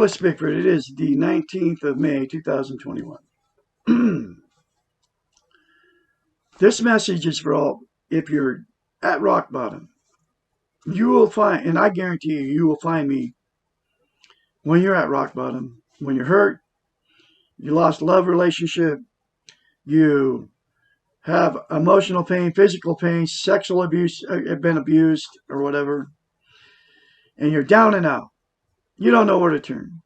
Douglas Bickford. It is the 19th of May, 2021. This message is for all. If you're at rock bottom, you will find, and I guarantee you, you will find me when you're at rock bottom, when you're hurt, you lost a love relationship, you have emotional pain, physical pain, sexual abuse, have been abused or whatever, and you're down and out. You don't know where to turn.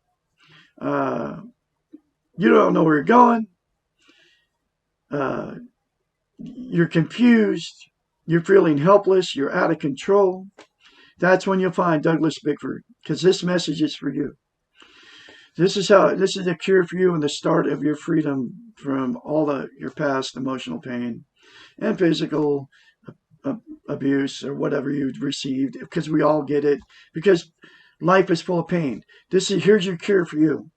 You don't know where you're going. You're confused. You're feeling helpless. You're out of control. That's when you'll find Douglas Bickford, because this message is for you. This is the cure for you and the start of your freedom from all your past emotional pain and physical abuse or whatever you've received, because we all get it, because life is full of pain. Here's your cure for you.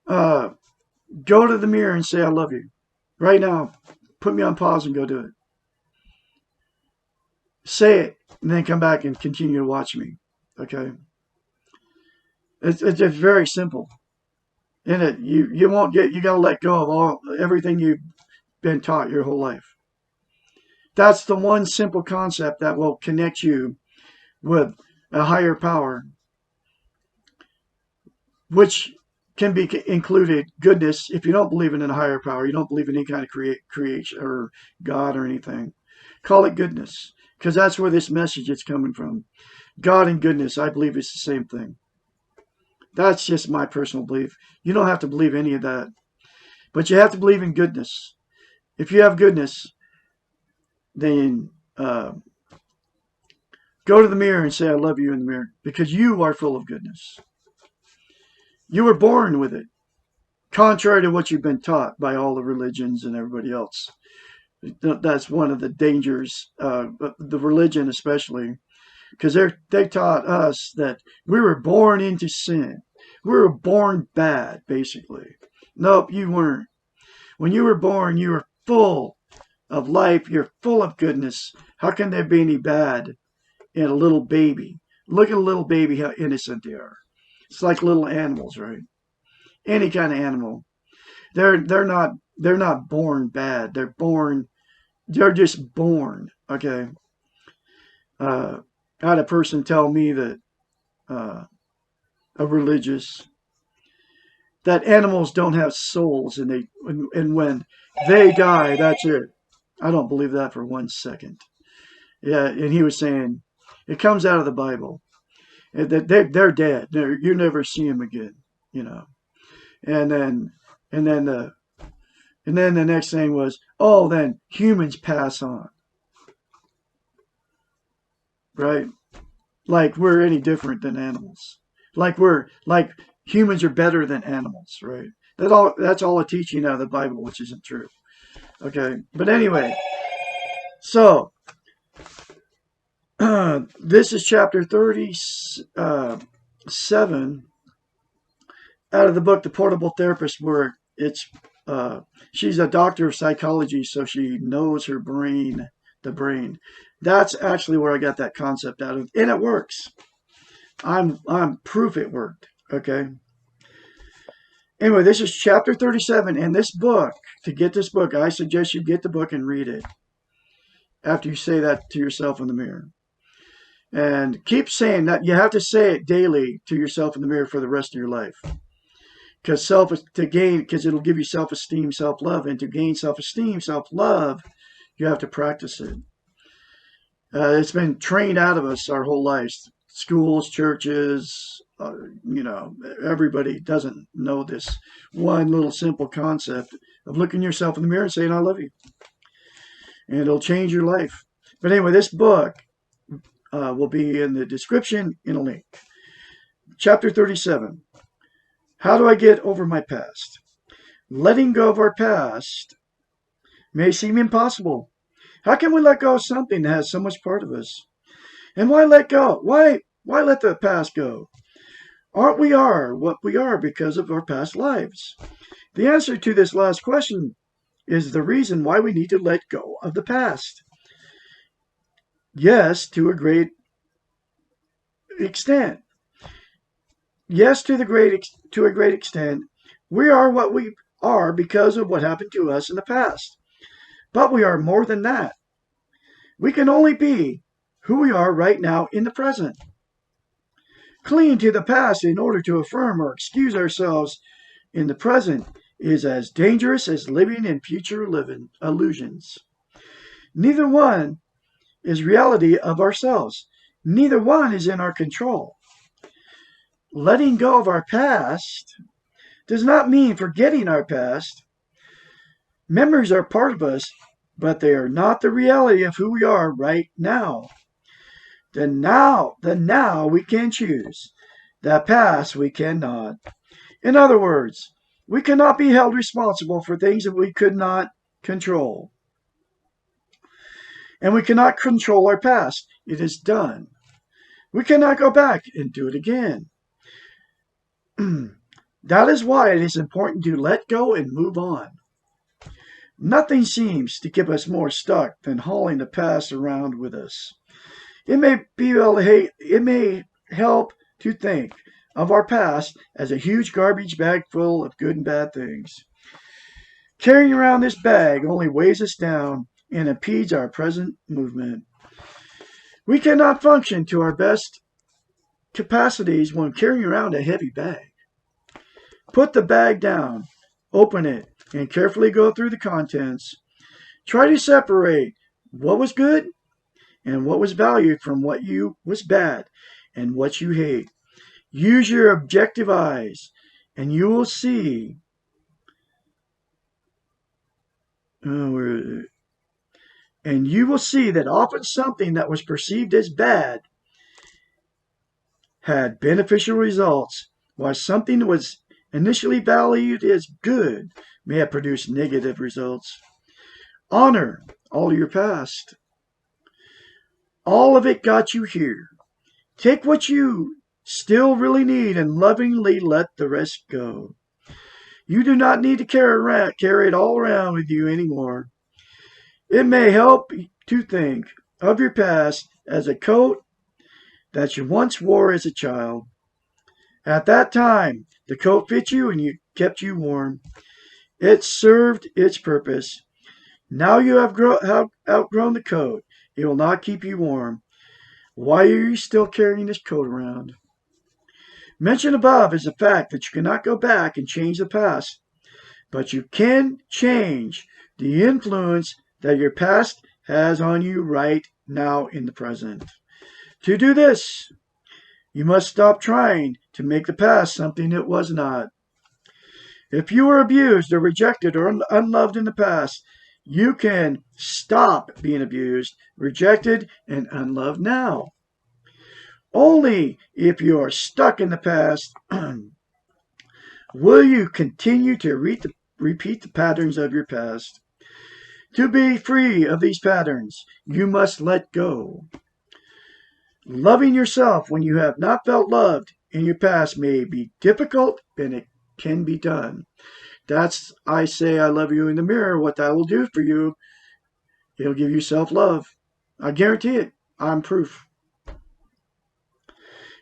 Go to the mirror and say, I love you. Right now, put me on pause and go do it. Say it, and then come back and continue to watch me. Okay? It's just very simple. In it, you won't get. You got to let go of everything you've been taught your whole life. That's the one simple concept that will connect you with a higher power, which can be included goodness. If you don't believe in a higher power, you don't believe in any kind of creation or God or anything, call it goodness, because that's where this message is coming from. God and goodness, I believe it's the same thing. That's just my personal belief. You don't have to believe any of that, but you have to believe in goodness. If you have goodness, then go to the mirror and say, I love you in the mirror, because you are full of goodness. You were born with it, contrary to what you've been taught by all the religions and everybody else. That's one of the dangers, the religion especially, because they taught us that we were born into sin. We were born bad, basically. Nope, you weren't. When you were born, you were full of life. You're full of goodness. How can there be any bad in a little baby? Look at a little baby, how innocent they are. It's like little animals, right? Any kind of animal. They're not born bad. They're just born. Okay. I had a person tell me that a religious, that animals don't have souls, and when they die, that's it. I don't believe that for 1 second. Yeah, and he was saying it comes out of the Bible. They're dead. You never see them again, you know. And then the next thing was, oh, then humans pass on, right? Like we're any different than animals. Like humans are better than animals, right? That's all a teaching out of the Bible, which isn't true. Okay, but anyway, so this is chapter 37 out of the book The Portable Therapist, where she's a doctor of psychology, so she knows her brain, the brain. That's actually where I got that concept out of, and it works. I'm proof it worked. Okay. Anyway, this is chapter 37, and this book. To get this book, I suggest you get the book and read it after you say that to yourself in the mirror. And keep saying that. You have to say it daily to yourself in the mirror for the rest of your life. Because it'll give you self-esteem, self-love. And to gain self-esteem, self-love, you have to practice it. It's been trained out of us our whole lives. Schools, churches, everybody doesn't know this one little simple concept of looking yourself in the mirror and saying, I love you. And it'll change your life. But anyway, this book will be in the description in a link. Chapter 37. How do I get over my past? Letting go of our past may seem impossible. How can we let go of something that has so much part of us? And why let go? Why let the past go? Aren't we what we are because of our past lives? The answer to this last question is the reason why we need to let go of the past. Yes, to a great extent. Yes, to a great extent, we are what we are because of what happened to us in the past. But we are more than that. We can only be who we are right now in the present. Clinging to the past in order to affirm or excuse ourselves in the present is as dangerous as living in future living illusions. Neither one is reality of ourselves. Neither one is in our control. Letting go of our past does not mean forgetting our past. Memories are part of us, but they are not the reality of who we are right now. The now we can choose. The past we cannot. In other words, we cannot be held responsible for things that we could not control. And we cannot control our past. It is done. We cannot go back and do it again. That is why it is important to let go and move on. Nothing seems to keep us more stuck than hauling the past around with us. It may help to think of our past as a huge garbage bag full of good and bad things. Carrying around this bag only weighs us down and impedes our present movement. We cannot function to our best capacities when carrying around a heavy bag. Put the bag down, open it, and carefully go through the contents. Try to separate what was good and what was valued from what was bad and what you hate. Use your objective eyes, and you will see. And you will see that often something that was perceived as bad had beneficial results, while something that was initially valued as good may have produced negative results. Honor all your past. All of it got you here. Take what you still really need and lovingly let the rest go. You do not need to carry it all around with you anymore. It may help to think of your past as a coat that you once wore as a child. At that time, the coat fit you and kept you warm. It served its purpose. Now you have outgrown the coat. It will not keep you warm. Why are you still carrying this coat around? Mentioned above is the fact that you cannot go back and change the past, but you can change the influence that your past has on you right now in the present. To do this, you must stop trying to make the past something it was not. If you were abused or rejected or unloved in the past, you can stop being abused, rejected, and unloved now. Only if you are stuck in the past will you continue to repeat the patterns of your past. To be free of these patterns, you must let go. Loving yourself when you have not felt loved in your past may be difficult, and it can be done. That's I say I love you in the mirror. What that will do for you, it'll give you self-love. I guarantee it. I'm proof.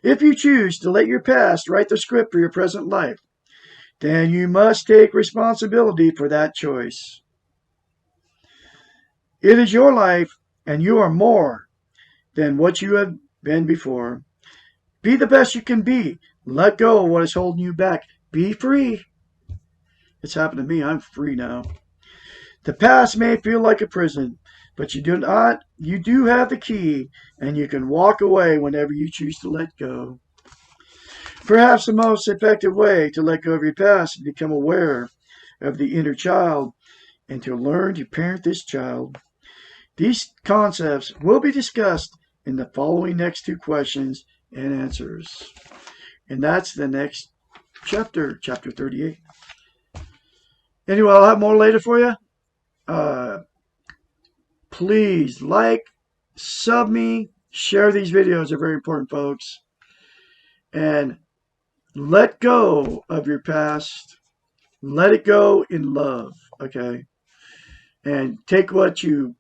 If you choose to let your past write the script for your present life, then you must take responsibility for that choice. It is your life, and you are more than what you have been before. Be the best you can be. Let go of what is holding you back. Be free. It's happened to me. I'm free now. The past may feel like a prison, but you do not. You do have the key, and you can walk away whenever you choose to let go. Perhaps the most effective way to let go of your past is to become aware of the inner child and to learn to parent this child. These concepts will be discussed in the following next two questions and answers. And that's the next chapter, chapter 38. Anyway, I'll have more later for you. Please like, sub me, share these videos. They're very important, folks. And let go of your past. Let it go in love, okay? And take what you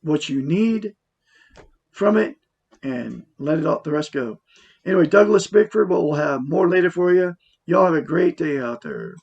need from it and let it all, the rest go. Anyway, Douglas Bickford, but we'll have more later for you. Y'all have a great day out there.